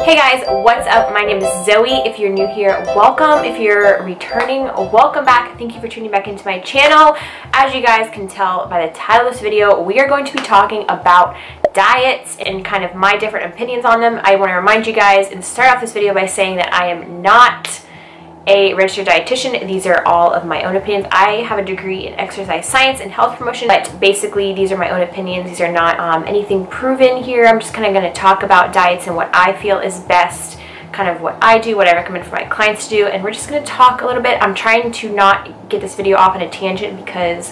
Hey guys, what's up? My name is Zoe. If you're new here, welcome. If you're returning, welcome back. Thank you for tuning back into my channel. As you guys can tell by the title of this video, we are going to be talking about diets and kind of my different opinions on them. I want to remind you guys and start off this video by saying that I am not a registered dietitian. These are all of my own opinions. I have a degree in exercise science and health promotion, but basically these are my own opinions. These are not anything proven here. I'm just kind of going to talk about diets and what I feel is best, kind of what I do, what I recommend for my clients to do, and we're just going to talk a little bit. I'm trying to not get this video off on a tangent because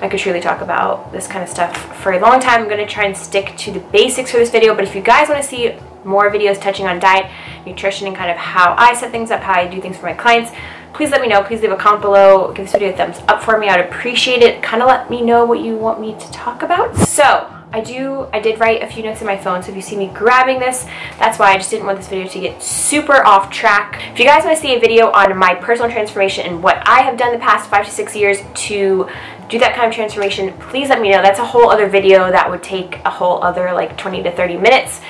I could truly talk about this kind of stuff for a long time. I'm going to try and stick to the basics for this video, but if you guys want to see more videos touching on diet, nutrition, and kind of how I set things up, how I do things for my clients, please let me know. Please leave a comment below. Give this video a thumbs up for me. I would appreciate it. Kind of let me know what you want me to talk about. So I did write a few notes in my phone, so if you see me grabbing this, that's why. I just didn't want this video to get super off track. If you guys want to see a video on my personal transformation and what I have done the past 5 to 6 years to do that kind of transformation, please let me know. That's a whole other video that would take a whole other like 20 to 30 minutes.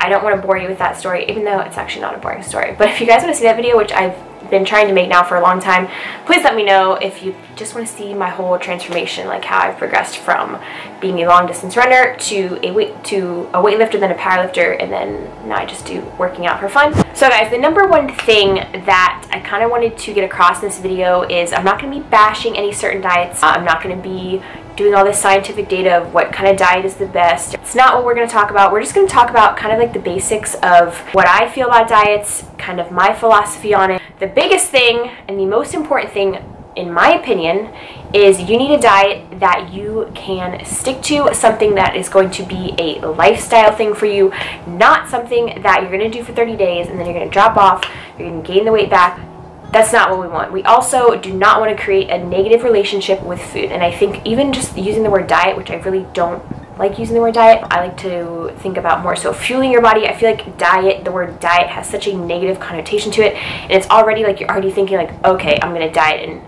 I don't want to bore you with that story, even though it's actually not a boring story. But if you guys want to see that video, which I've been trying to make now for a long time, please let me know if you just want to see my whole transformation, like how I've progressed from being a long distance runner to a weightlifter, then a powerlifter, and then now I just do working out for fun. So guys, the number one thing that I kind of wanted to get across in this video is I'm not going to be bashing any certain diets. I'm not going to be doing all this scientific data of what kind of diet is the best. It's not what we're going to talk about. We're just going to talk about kind of like the basics of what I feel about diets, kind of my philosophy on it. The biggest thing and the most important thing, in my opinion, is you need a diet that you can stick to, something that is going to be a lifestyle thing for you, not something that you're going to do for 30 days and then you're going to drop off, you're going to gain the weight back. That's not what we want. We also do not want to create a negative relationship with food. And I think even just using the word diet, which I really don't like using the word diet, I like to think about more so fueling your body. I feel like diet, the word diet has such a negative connotation to it. And it's already like you're already thinking like, okay, I'm going to diet. And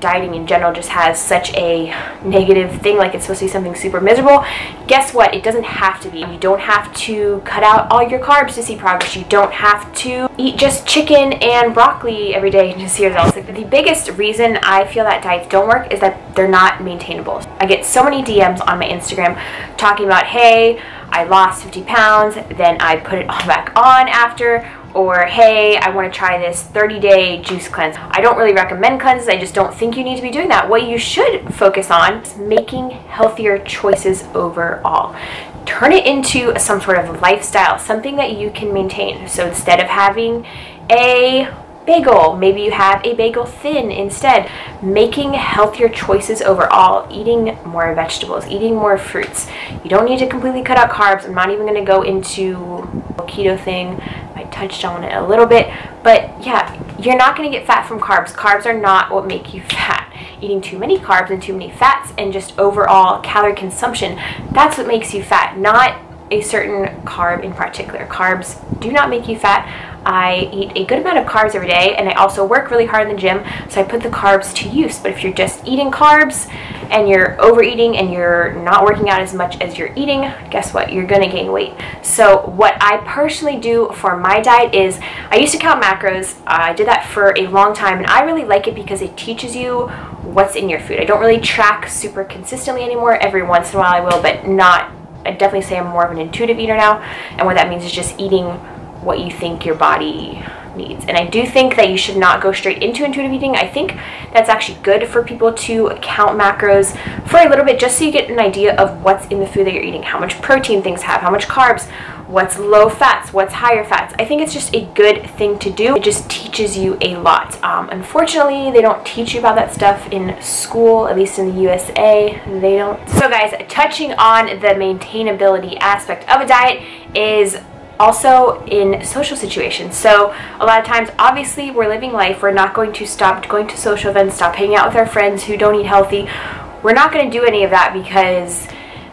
dieting in general just has such a negative thing, like it's supposed to be something super miserable. Guess what? It doesn't have to be. You don't have to cut out all your carbs to see progress. You don't have to eat just chicken and broccoli every day to see results. Like, the biggest reason I feel that diets don't work is that they're not maintainable. I get so many DMs on my Instagram talking about, hey, I lost 50 pounds, then I put it all back on after, or hey, I want to try this 30-day juice cleanse. I don't really recommend cleanses. I just don't think you need to be doing that. What you should focus on is making healthier choices overall. Turn it into some sort of lifestyle, something that you can maintain. So instead of having a bagel, maybe you have a bagel thin instead. Making healthier choices overall, eating more vegetables, eating more fruits. You don't need to completely cut out carbs. I'm not even going to go into a keto thing. I touched on it a little bit, but yeah, you're not going to get fat from carbs. Carbs are not what make you fat. Eating too many carbs and too many fats and just overall calorie consumption, that's what makes you fat, not a certain carb in particular. Carbs do not make you fat. I eat a good amount of carbs every day, and I also work really hard in the gym, so I put the carbs to use. But if you're just eating carbs and you're overeating and you're not working out as much as you're eating, guess what? You're gonna gain weight. So what I personally do for my diet is I used to count macros. I did that for a long time, and I really like it because it teaches you what's in your food. I don't really track super consistently anymore. Every once in a while I will, but not. I definitely say I'm more of an intuitive eater now, and what that means is just eating what you think your body needs. And I do think that you should not go straight into intuitive eating. I think that's actually good for people to count macros for a little bit, just so you get an idea of what's in the food that you're eating, how much protein things have, how much carbs, what's low fats, what's higher fats. I think it's just a good thing to do. It just teaches you a lot. Unfortunately, they don't teach you about that stuff in school, at least in the USA, they don't. So guys, touching on the maintainability aspect of a diet is also in social situations. So a lot of times, obviously, we're living life. We're not going to stop going to social events, stop hanging out with our friends who don't eat healthy. We're not going to do any of that because,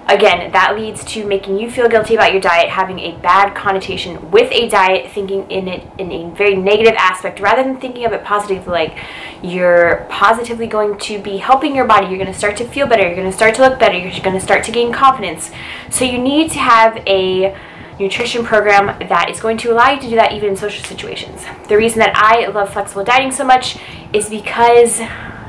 again, that leads to making you feel guilty about your diet, having a bad connotation with a diet, thinking in it in a very negative aspect, rather than thinking of it positively, like you're positively going to be helping your body, you're going to start to feel better, you're going to start to look better, you're going to start to gain confidence. So you need to have a nutrition program that is going to allow you to do that even in social situations. The reason that I love flexible dieting so much is because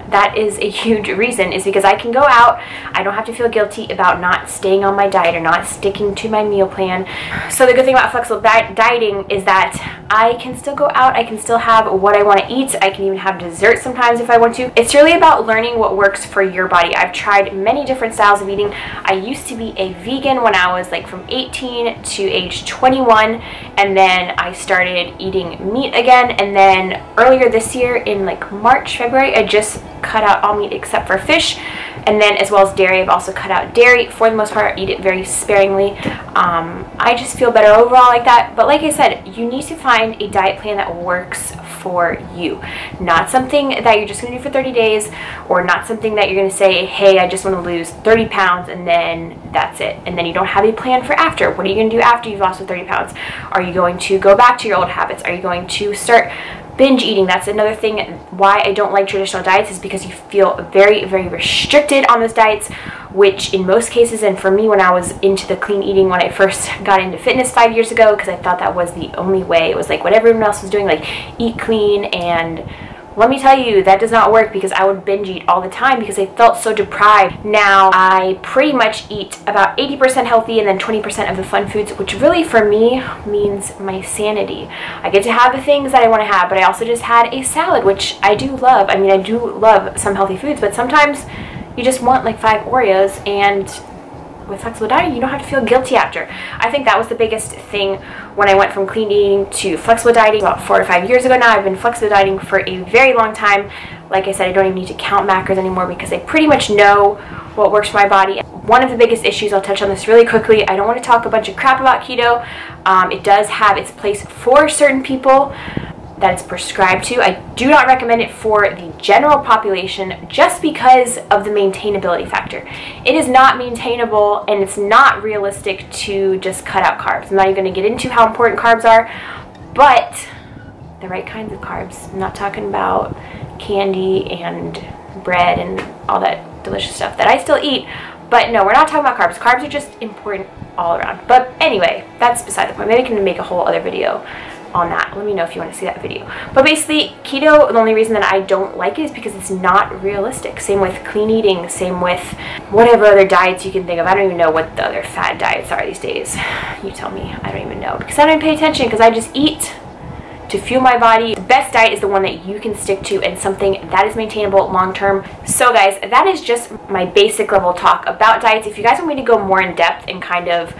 that is a huge reason, is because I can go out, I don't have to feel guilty about not staying on my diet or not sticking to my meal plan. So the good thing about flexible dieting is that I can still go out, I can still have what I want to eat, I can even have dessert sometimes if I want to. It's really about learning what works for your body. I've tried many different styles of eating. I used to be a vegan when I was like from 18 to age 21, and then I started eating meat again, and then earlier this year in like March, February, I just cut out all meat except for fish, and then as well as dairy. I've also cut out dairy. For the most part, I eat it very sparingly. I just feel better overall like that. But like I said, you need to find a diet plan that works for you, not something that you're just going to do for 30 days, or not something that you're going to say, hey, I just want to lose 30 pounds and then that's it, and then you don't have a plan for after. What are you going to do after you've lost the 30 pounds? Are you going to go back to your old habits? Are you going to start binge eating? That's another thing why I don't like traditional diets, is because you feel very, very restricted on those diets, which in most cases, and for me when I was into the clean eating when I first got into fitness 5 years ago, because I thought that was the only way, it was like what everyone else was doing, like eat clean, and let me tell you, that does not work, because I would binge eat all the time because I felt so deprived. Now I pretty much eat about 80% healthy and then 20% of the fun foods, which really for me means my sanity. I get to have the things that I want to have, but I also just had a salad, which I do love. I mean, I do love some healthy foods, but sometimes you just want like 5 Oreos, and with flexible dieting, you don't have to feel guilty after. I think that was the biggest thing when I went from clean eating to flexible dieting about 4 to 5 years ago now. I've been flexible dieting for a very long time. Like I said, I don't even need to count macros anymore because I pretty much know what works for my body. One of the biggest issues, I'll touch on this really quickly, I don't want to talk a bunch of crap about keto. It does have its place for certain people that it's prescribed to. I do not recommend it for the general population just because of the maintainability factor. It is not maintainable, and it's not realistic to just cut out carbs. I'm not even going to get into how important carbs are, but the right kinds of carbs. I'm not talking about candy and bread and all that delicious stuff that I still eat, but no, we're not talking about carbs. Carbs are just important all around. But anyway, that's beside the point. Maybe I can make a whole other video on that. Let me know if you want to see that video. But basically, keto, the only reason that I don't like it is because it's not realistic. Same with clean eating, same with whatever other diets you can think of. I don't even know what the other fad diets are these days. You tell me. I don't even know, because I don't pay attention, because I just eat to fuel my body. The best diet is the one that you can stick to and something that is maintainable long term. So guys, that is just my basic level talk about diets. If you guys want me to go more in depth and kind of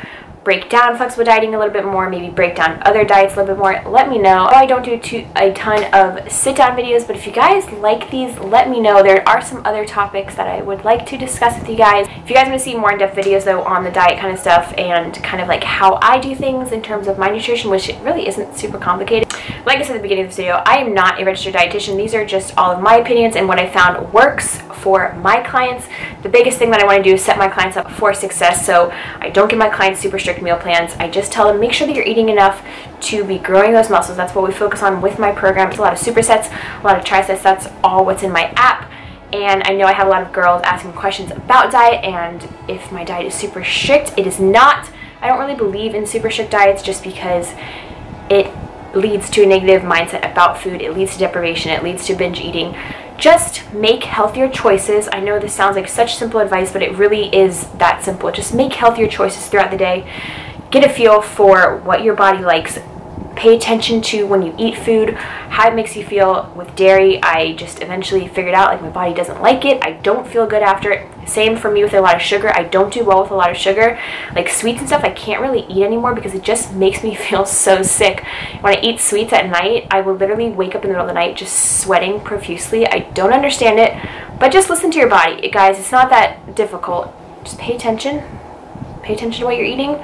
break down flexible dieting a little bit more, maybe break down other diets a little bit more, let me know. I don't do a ton of sit-down videos, but if you guys like these, let me know. There are some other topics that I would like to discuss with you guys. If you guys want to see more in-depth videos though on the diet kind of stuff and kind of like how I do things in terms of my nutrition, which it really isn't super complicated. Like I said at the beginning of this video, I am not a registered dietitian. These are just all of my opinions and what I found works for my clients. The biggest thing that I want to do is set my clients up for success, so I don't give my clients super strict meal plans. I just tell them, make sure that you're eating enough to be growing those muscles. That's what we focus on with my program. It's a lot of supersets, a lot of trisets. That's all what's in my app. And I know I have a lot of girls asking questions about diet and if my diet is super strict. It is not. I don't really believe in super strict diets just because it leads to a negative mindset about food. It leads to deprivation. It leads to binge eating. Just make healthier choices. I know this sounds like such simple advice, but it really is that simple. Just make healthier choices throughout the day. Get a feel for what your body likes. Pay attention to when you eat food, how it makes you feel. With dairy, I just eventually figured out like my body doesn't like it. I don't feel good after it. Same for me with a lot of sugar. I don't do well with a lot of sugar. Like sweets and stuff, I can't really eat anymore because it just makes me feel so sick. When I eat sweets at night, I will literally wake up in the middle of the night just sweating profusely. I don't understand it, but just listen to your body. Guys, it's not that difficult. Just pay attention. Pay attention to what you're eating.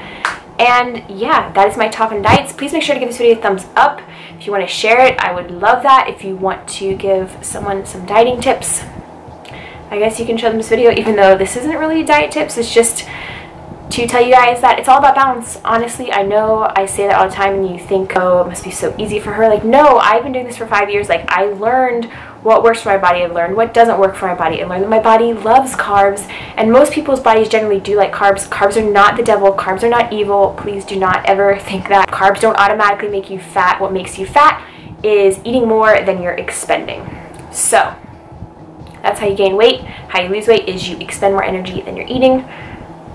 And yeah, that is my talk on diets. Please make sure to give this video a thumbs up. If you want to share it, I would love that. If you want to give someone some dieting tips, I guess you can show them this video, even though this isn't really diet tips. It's just to tell you guys that it's all about balance. Honestly, I know I say that all the time and you think, oh, it must be so easy for her. Like, no, I've been doing this for 5 years. Like, I learned what works for my body. I learned what doesn't work for my body. I learned that my body loves carbs, and most people's bodies generally do like carbs. Carbs are not the devil. Carbs are not evil. Please do not ever think that. Carbs don't automatically make you fat. What makes you fat is eating more than you're expending. So that's how you gain weight. How you lose weight is you expend more energy than you're eating.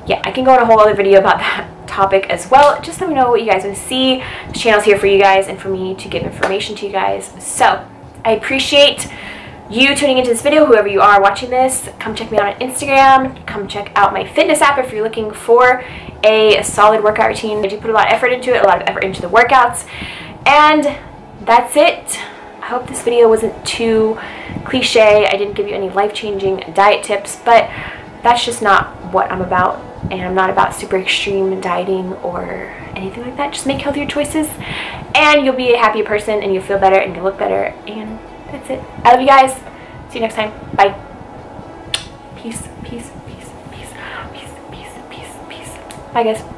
Yeah, I can go on a whole other video about that topic as well. Just let me know what you guys want to see. The channel's here for you guys and for me to give information to you guys. So I appreciate you tuning into this video, whoever you are watching this. Come check me out on Instagram. Come check out my fitness app if you're looking for a solid workout routine. I do put a lot of effort into it, a lot of effort into the workouts. And that's it. I hope this video wasn't too cliche. I didn't give you any life-changing diet tips, but that's just not what I'm about. And I'm not about super extreme dieting or anything like that. Just make healthier choices and you'll be a happier person and you'll feel better and you'll look better. And that's it. I love you guys. See you next time. Bye. Peace, peace, peace, peace, peace, peace, peace, peace. Bye, guys.